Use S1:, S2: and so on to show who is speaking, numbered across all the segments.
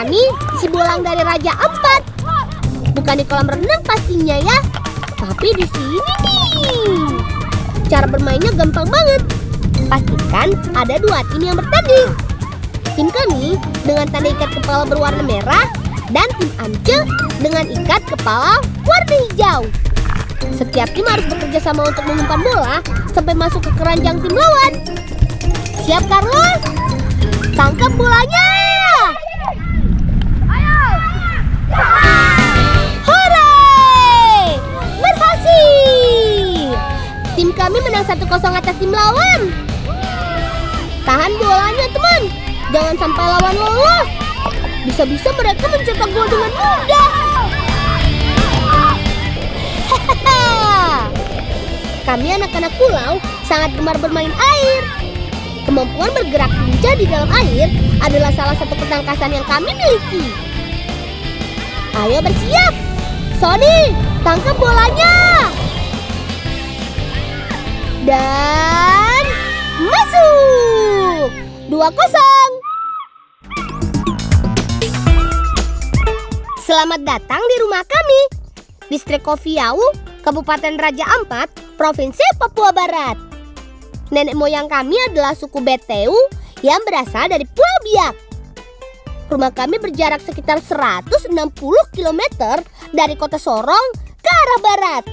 S1: kami si bolang dari Raja Ampat. Bukan di kolam renang pastinya ya, tapi di sini nih. Cara bermainnya gampang banget. Pastikan ada 2 tim yang bertanding. Tim kami dengan tanda ikat kepala berwarna merah dan tim Ance dengan ikat kepala warna hijau. Setiap tim harus bekerja sama untuk mengumpan bola sampai masuk ke keranjang tim lawan. Siap, Carlos? Tangkap bolanya! Ayo! Hore! Berhasil! Tim kami menang 1-0 atas tim lawan. Tahan bolanya, teman. Jangan sampai lawan lolos. Bisa-bisa mereka mencetak gol dengan mudah. Kami anak-anak pulau sangat gemar bermain air. Kemampuan bergerak lincah di dalam air adalah salah satu ketangkasan yang kami miliki. Ayo bersiap. Sony, tangkap bolanya. Dan masuk. 2-0. Selamat datang di rumah kami. Distrik Kofiau, Kabupaten Raja Ampat, Provinsi Papua Barat. Nenek moyang kami adalah suku Beteu yang berasal dari Pulau Biak. Rumah kami berjarak sekitar 160 km dari kota Sorong ke arah barat.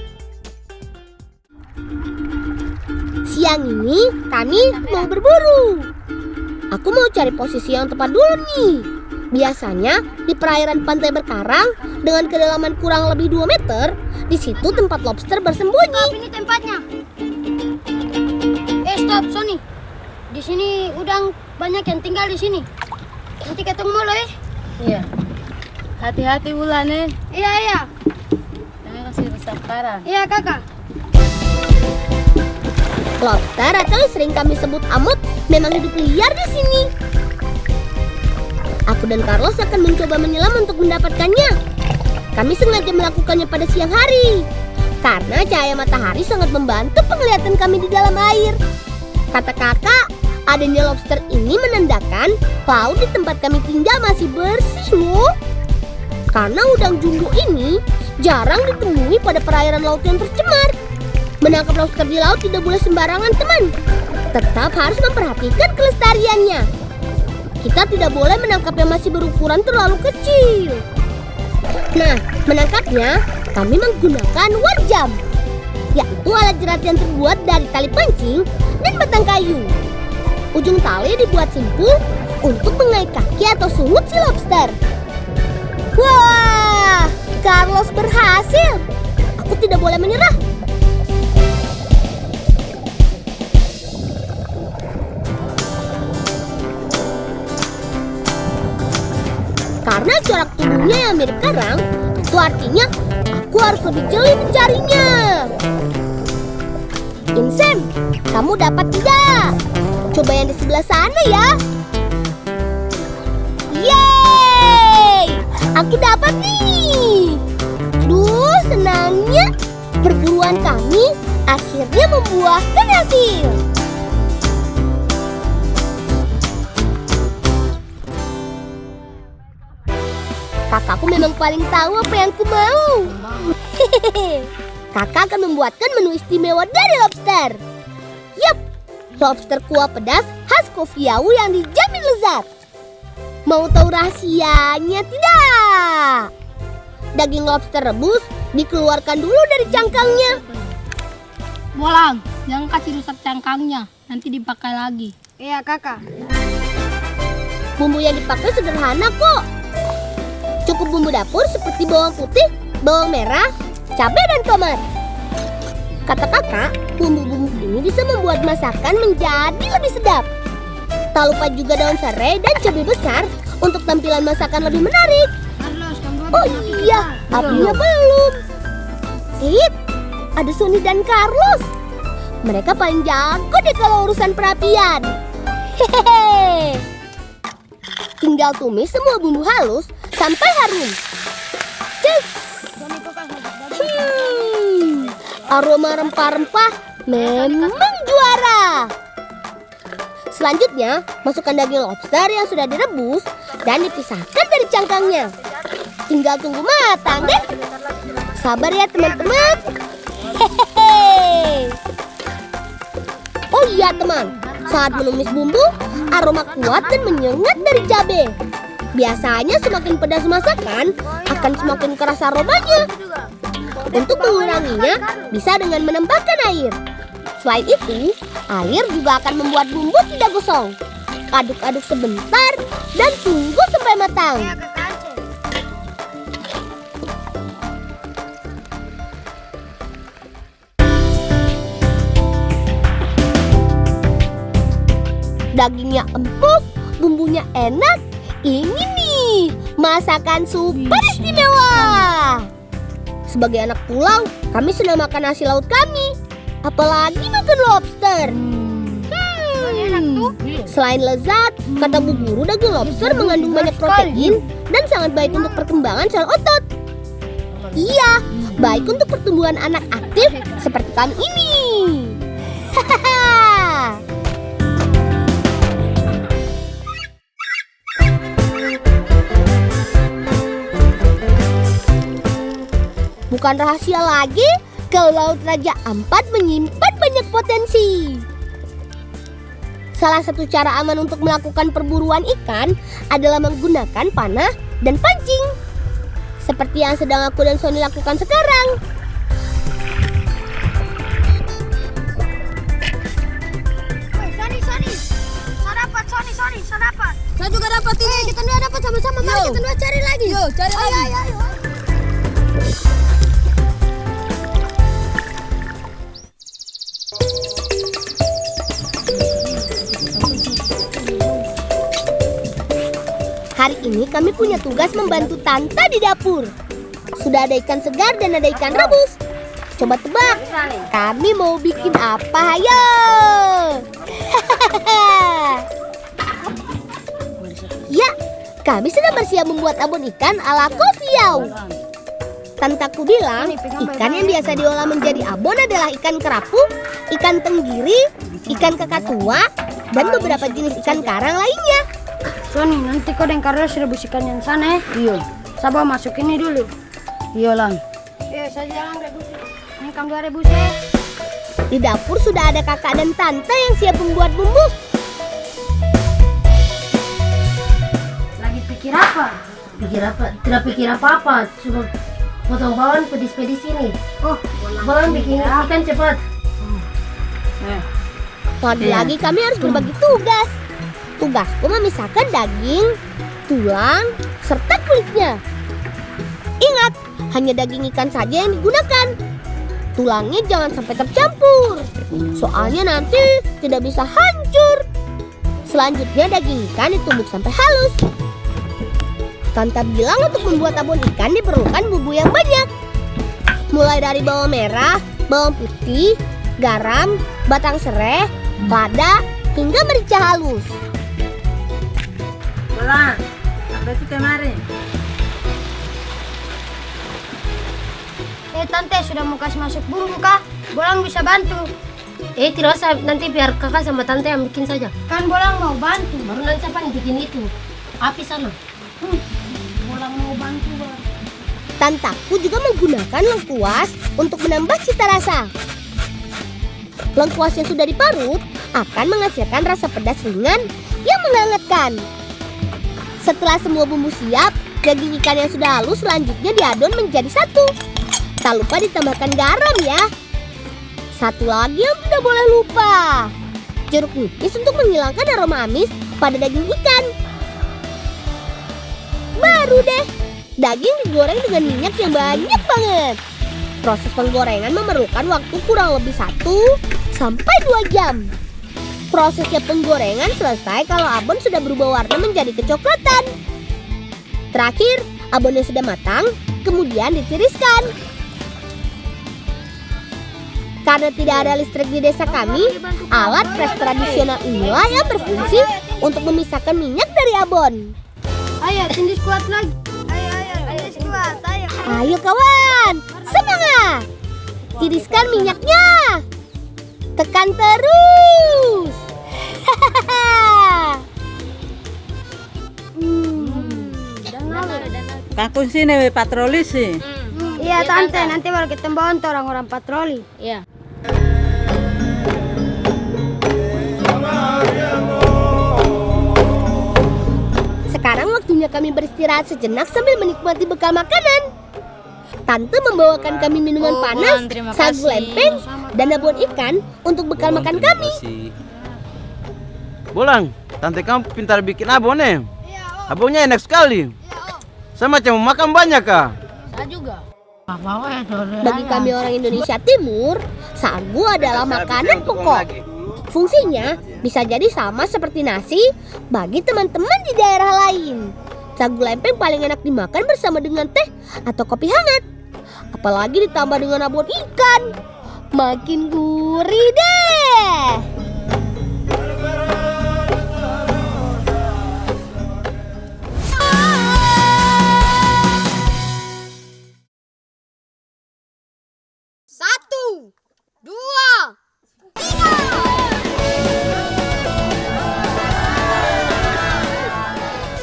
S1: Siang ini kami mau berburu. Aku mau cari posisi yang tepat dulu nih. Biasanya di perairan pantai berkarang dengan kedalaman kurang lebih 2 meter, di situ tempat lobster bersembunyi.
S2: Ini tempatnya. Stop, Sony. Di sini udang banyak yang tinggal di sini. Nanti ketemu lo ya.
S3: Iya. Hati-hati Wulan ya.
S2: Iya.
S3: Jangan kasih rusak parah.
S2: Iya, Kakak.
S1: Lobster atau yang sering kami sebut amut memang hidup liar di sini. Aku dan Carlos akan mencoba menyelam untuk mendapatkannya. Kami sengaja melakukannya pada siang hari karena cahaya matahari sangat membantu penglihatan kami di dalam air. Kata kakak, adanya lobster ini menandakan laut di tempat kami tinggal masih bersih loh. Karena udang jumbo ini jarang ditemui pada perairan laut yang tercemar. Menangkap lobster di laut tidak boleh sembarangan, teman. Tetap harus memperhatikan kelestariannya. Kita tidak boleh menangkap yang masih berukuran terlalu kecil. Nah, menangkapnya kami menggunakan warjam, yaitu alat jerat yang terbuat dari tali pancing dan batang kayu. Ujung tali dibuat simpul untuk mengait kaki atau sungut si lobster. Wah, Carlos berhasil. Aku tidak boleh menyerah. Karena corak tubuhnya yang mirip karang, itu artinya aku harus lebih jeli mencarinya. Insem, kamu dapat tidak? Coba yang di sebelah sana ya. Yeay! Aku dapat nih. Duh, senangnya. Perburuan kami akhirnya membuahkan hasil. Kakakku memang paling tahu apa yang ku mau. Kakak akan membuatkan menu istimewa dari lobster. Yup, lobster kuah pedas khas Kofiau yang dijamin lezat. Mau tahu rahasianya tidak? Daging lobster rebus dikeluarkan dulu dari cangkangnya.
S3: Bolang, jangan kasih rusak cangkangnya. Nanti dipakai lagi.
S2: Iya, Kakak.
S1: Bumbu yang dipakai sederhana kok. Cukup bumbu dapur seperti bawang putih, bawang merah, cabai dan tomat. Kata kakak, bumbu-bumbu ini bisa membuat masakan menjadi lebih sedap. Tak lupa juga daun serai dan cabai besar untuk tampilan masakan lebih menarik.
S2: Carlos, kamu
S1: Oh iya, apinya belum. Ada Sony dan Carlos. Mereka paling jago deh kalau urusan perapian. Hehehe. Tinggal tumis semua bumbu halus sampai harum. Cus! Aroma rempah-rempah memang juara. Selanjutnya, masukkan daging lobster yang sudah direbus dan dipisahkan dari cangkangnya. Tinggal tunggu matang deh. Sabar ya teman-teman. Hehehe. Oh iya teman, saat menumis bumbu, aroma kuat dan menyengat dari cabai. Biasanya semakin pedas masakan, akan semakin keras aromanya. Untuk menguranginya, bisa dengan menambahkan air. Selain itu, air juga akan membuat bumbu tidak gosong. Aduk-aduk sebentar dan tunggu sampai matang. Dagingnya empuk, bumbunya enak. Ini nih, masakan super istimewa. Sebagai anak pulau, kami senang makan hasil laut kami. Apalagi makan lobster. Selain lezat, kata Bu Guru, daging lobster mengandung banyak protein dan sangat baik untuk perkembangan sel otot. Iya, baik untuk pertumbuhan anak aktif seperti kami ini. Hahaha. Bukan rahasia lagi kalau Laut Raja Ampat menyimpan banyak potensi. Salah satu cara aman untuk melakukan perburuan ikan adalah menggunakan panah dan pancing. Seperti yang sedang aku dan Sony lakukan sekarang.
S2: Sony. Saya dapat.
S3: Saya juga dapat ini.
S2: Kita dua dapat sama-sama. Mari kita dua cari lagi.
S3: Yo, cari lagi.
S2: Ayo.
S1: Hari ini kami punya tugas membantu Tanta di dapur. Sudah ada ikan segar dan ada ikan rebus. Coba tebak, kami mau bikin apa? Ayo! Ya, kami sedang bersiap membuat abon ikan ala kofiau. Tantaku bilang, ikan yang biasa diolah menjadi abon adalah ikan kerapu, ikan tenggiri, ikan kakatua, dan beberapa jenis ikan karang lainnya.
S2: Sony, nanti kau dan Carlos rebus ikan yang sana ya.
S3: Iya.
S2: Sabar masuk ini dulu.
S3: Iya, Lang.
S2: Saya jalan rebus. Ini kamu dua rebus ya.
S1: Di dapur sudah ada kakak dan tante yang siap membuat bumbu.
S2: Lagi pikir apa?
S3: Pikir apa? Tidak pikir apa-apa. Cuma potong bawang pedis-pedis ini.
S2: Oh,
S3: Bawang bikin ikan cepat.
S1: Lagi-lagi kami harus berbagi tugas. Tugasku memisahkan daging, tulang, serta kulitnya. Ingat, hanya daging ikan saja yang digunakan. Tulangnya jangan sampai tercampur, soalnya nanti tidak bisa hancur. Selanjutnya daging ikan ditumbuk sampai halus. Tante bilang untuk membuat abon ikan diperlukan bumbu yang banyak. Mulai dari bawang merah, bawang putih, garam, batang serai, lada, hingga merica halus.
S3: Bolang, apa itu kemarin?
S2: Tante sudah mau kasih masuk bumbu kah? Bolang bisa bantu.
S3: Tidak usah, nanti biar kakak sama tante yang bikin saja.
S2: Kan Bolang mau bantu.
S3: Baru nanti siapa yang bikin itu? Api sana.
S2: Bolang mau bantu, Bang.
S1: Tantaku juga menggunakan lengkuas untuk menambah cita rasa. Lengkuas yang sudah diparut akan menghasilkan rasa pedas ringan yang menghangatkan. Setelah semua bumbu siap, daging ikan yang sudah halus selanjutnya diadon menjadi satu. Tak lupa ditambahkan garam ya. Satu lagi yang tidak boleh lupa, jeruk nipis untuk menghilangkan aroma amis pada daging ikan. Baru deh, daging digoreng dengan minyak yang banyak banget. Proses penggorengan memerlukan waktu kurang lebih 1 sampai 2 jam. Prosesnya penggorengan selesai kalau abon sudah berubah warna menjadi kecoklatan. Terakhir, abon yang sudah matang, kemudian ditiriskan. Karena tidak ada listrik di desa kami, alat pres tradisional inilah yang berfungsi untuk memisahkan minyak dari abon.
S2: Ayo, tindis kuat lagi. Ayo, kuat.
S1: Ayo kawan, semangat! Tiriskan minyaknya. Tekan terus.
S4: Aku sini patroli sih.
S2: Iya tante, nanti baru kita bantu orang-orang patroli.
S3: Iya.
S1: Sekarang waktunya kami beristirahat sejenak sambil menikmati bekal makanan. Tante membawakan kami minuman panas,
S3: terima
S1: sagu
S3: kasih.
S1: lempeng, dan abon ikan untuk bekal makan kami.
S5: Bolang, tante kamu pintar bikin abon nih. Abonnya enak sekali. Saya macam mau makan banyak kah?
S3: Saya juga.
S1: Bagi kami orang Indonesia Timur, sagu adalah makanan pokok. Fungsinya bisa jadi sama seperti nasi bagi teman-teman di daerah lain. Sagu lempeng paling enak dimakan bersama dengan teh atau kopi hangat. Apalagi ditambah dengan abon ikan. Makin gurih deh. Satu, dua, tiga.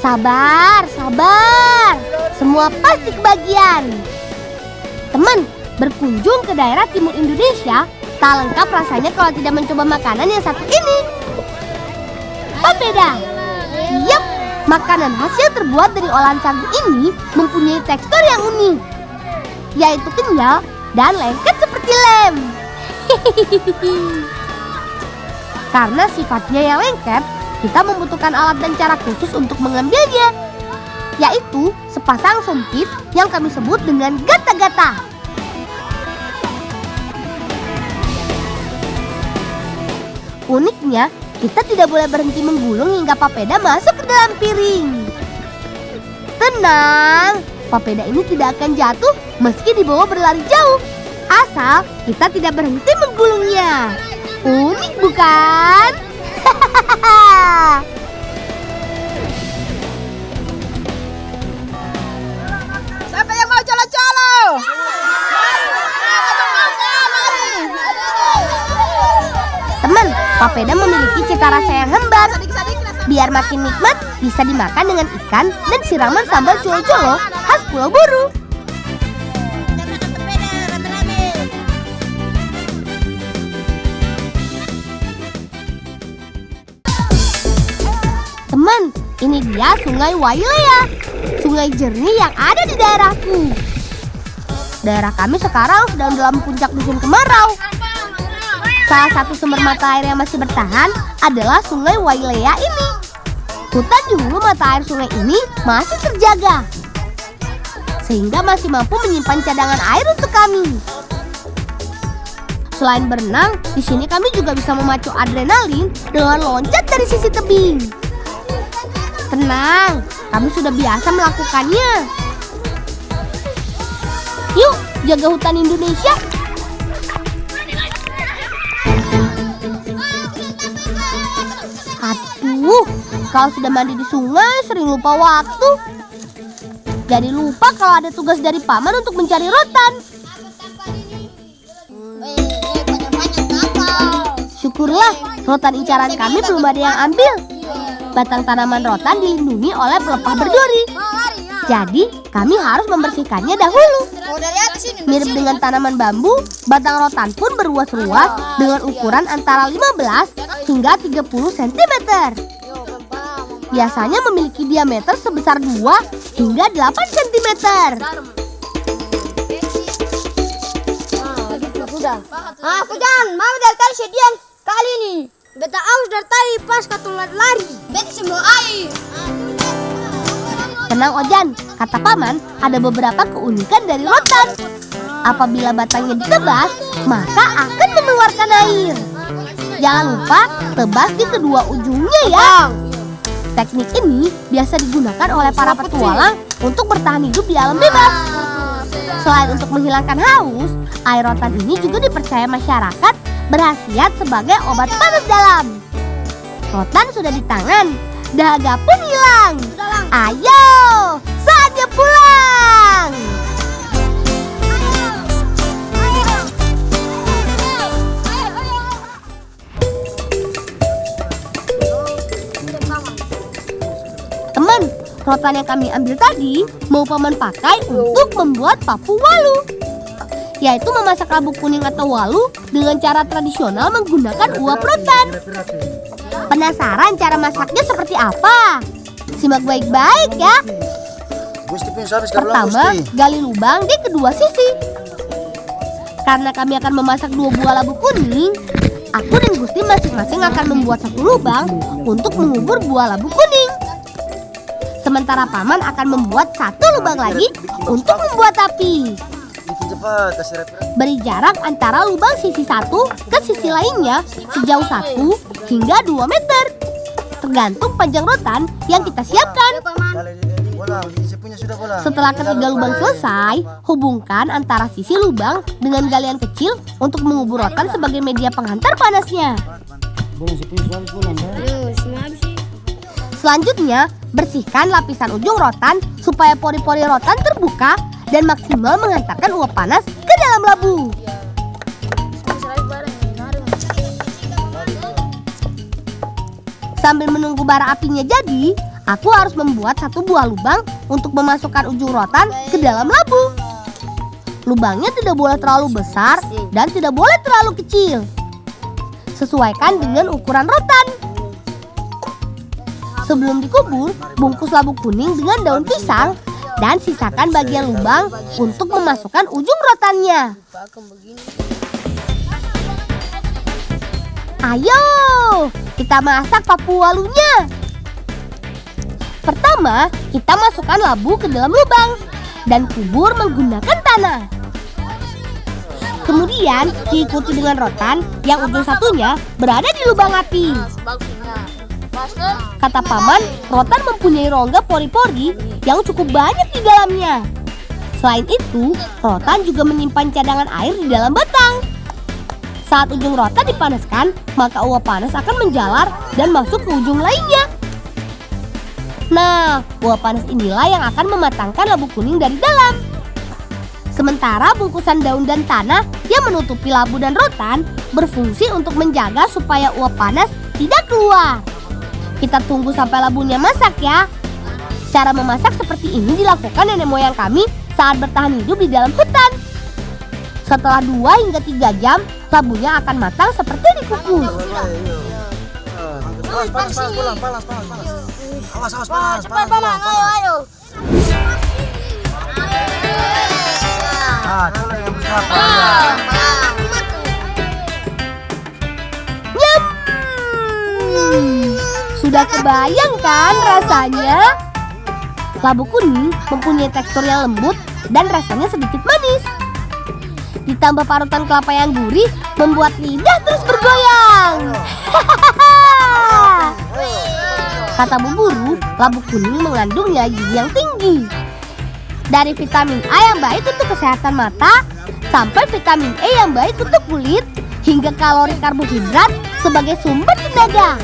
S1: Sabar, sabar. Semua pasti kebagian. Teman, berkunjung ke daerah timur Indonesia tak lengkap rasanya kalau tidak mencoba makanan yang satu ini. Papeda. Yap, makanan khas yang terbuat dari olahan sagu ini mempunyai tekstur yang unik, yaitu kenyal dan lengket seperti lem. Karena sifatnya yang lengket, kita membutuhkan alat dan cara khusus untuk mengambilnya, yaitu sepasang sumpit yang kami sebut dengan gata-gata. Uniknya, kita tidak boleh berhenti menggulung hingga papeda masuk ke dalam piring. Tenang, papeda ini tidak akan jatuh meski dibawa berlari jauh, asal kita tidak berhenti menggulungnya. Unik bukan?
S4: Siapa yang mau colo-colo?
S1: Teman, papeda memiliki cita rasa yang hambar. Biar makin nikmat, bisa dimakan dengan ikan dan siraman sambal colo-colo khas Pulau Buru. Teman, ini dia Sungai Wailea, sungai jernih yang ada di daerahku. Daerah kami sekarang sedang dalam puncak musim kemarau. Salah satu sumber mata air yang masih bertahan adalah Sungai Wailea ini. Hutan di hulu mata air sungai ini masih terjaga, sehingga masih mampu menyimpan cadangan air untuk kami. Selain berenang, di sini kami juga bisa memacu adrenalin dengan loncat dari sisi tebing. Tenang, kami sudah biasa melakukannya. Yuk, jaga hutan Indonesia. Aduh, kalau sudah mandi di sungai sering lupa waktu. Jadi lupa kalau ada tugas dari paman untuk mencari rotan. Syukurlah, rotan incaran kami belum ada yang ambil. Batang tanaman rotan dilindungi oleh pelepah berduri. Jadi, kami harus membersihkannya dahulu. Mirip dengan tanaman bambu, batang rotan pun berruas-ruas dengan ukuran antara 15 hingga 30 cm. Biasanya memiliki diameter sebesar 2 hingga 8 cm.
S2: Aku jangan mau dari tadi sedian kali ini. Beta aus dari tadi pas kata lari. Beta semua air.
S1: Tenang Ojan, kata paman, ada beberapa keunikan dari rotan. Apabila batangnya ditebas, maka akan mengeluarkan air. Jangan lupa tebas di kedua ujungnya ya. Teknik ini biasa digunakan oleh para petualang untuk bertahan hidup di alam bebas. Selain untuk menghilangkan haus, air rotan ini juga dipercaya masyarakat berkhasiat sebagai obat panas dalam. Rotan sudah di tangan, dahaga pun hilang. Ayo, saatnya pulang. Teman, Rotan yang kami ambil tadi mau paman pakai untuk membuat papu walu, yaitu memasak labu kuning atau walu dengan cara tradisional menggunakan uap rotan. Penasaran cara masaknya seperti apa? Simak baik-baik ya. Pertama, gali lubang di kedua sisi. Karena kami akan memasak 2 buah labu kuning, aku dan Gusti masing-masing akan membuat 1 lubang untuk mengubur buah labu kuning. Sementara paman akan membuat 1 lubang lagi untuk membuat api. Beri jarak antara lubang sisi 1 ke sisi lainnya sejauh 1 hingga 2 meter, tergantung panjang rotan yang kita siapkan. Setelah ketiga lubang selesai, hubungkan antara sisi lubang dengan galian kecil untuk mengubur rotan sebagai media penghantar panasnya. Selanjutnya, bersihkan lapisan ujung rotan supaya pori-pori rotan terbuka dan maksimal menghantarkan uap panas ke dalam labu. Sambil menunggu bara apinya jadi, aku harus membuat 1 buah lubang untuk memasukkan ujung rotan ke dalam labu. Lubangnya tidak boleh terlalu besar dan tidak boleh terlalu kecil. Sesuaikan dengan ukuran rotan. Sebelum dikubur, bungkus labu kuning dengan daun pisang dan sisakan bagian lubang untuk memasukkan ujung rotannya. Ayo, kita masak papu walunya. Pertama, kita masukkan labu ke dalam lubang dan kubur menggunakan tanah. Kemudian diikuti dengan rotan yang ujung satunya berada di lubang api. Kata paman, rotan mempunyai rongga pori-pori yang cukup banyak di dalamnya. Selain itu, rotan juga menyimpan cadangan air di dalam batang. Saat ujung rotan dipanaskan, maka uap panas akan menjalar dan masuk ke ujung lainnya. Nah, uap panas inilah yang akan mematangkan labu kuning dari dalam. Sementara bungkusan daun dan tanah yang menutupi labu dan rotan berfungsi untuk menjaga supaya uap panas tidak keluar. Kita tunggu sampai labunya masak ya. Cara memasak seperti ini dilakukan nenek moyang kami saat bertahan hidup di dalam hutan. Setelah 2 hingga 3 jam, labunya akan matang seperti dikukus.
S2: Ayo.
S1: Nyam! Sudah kebayang kan rasanya? Labu kuning mempunyai tekstur yang lembut dan rasanya sedikit manis. Ditambah parutan kelapa yang gurih membuat lidah terus bergoyang. Kata Bu Guru, labu kuning mengandung nilai gizi yang tinggi. Dari vitamin A yang baik untuk kesehatan mata, sampai vitamin E yang baik untuk kulit, hingga kalori karbohidrat sebagai sumber tenaga.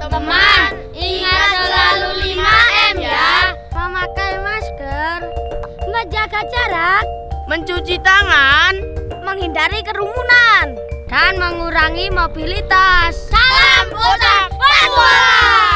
S3: Teman, ingat selalu 5M ya. Memakai masker, menjaga jarak, mencuci tangan, menghindari kerumunan, dan mengurangi mobilitas. Salam otak Papua!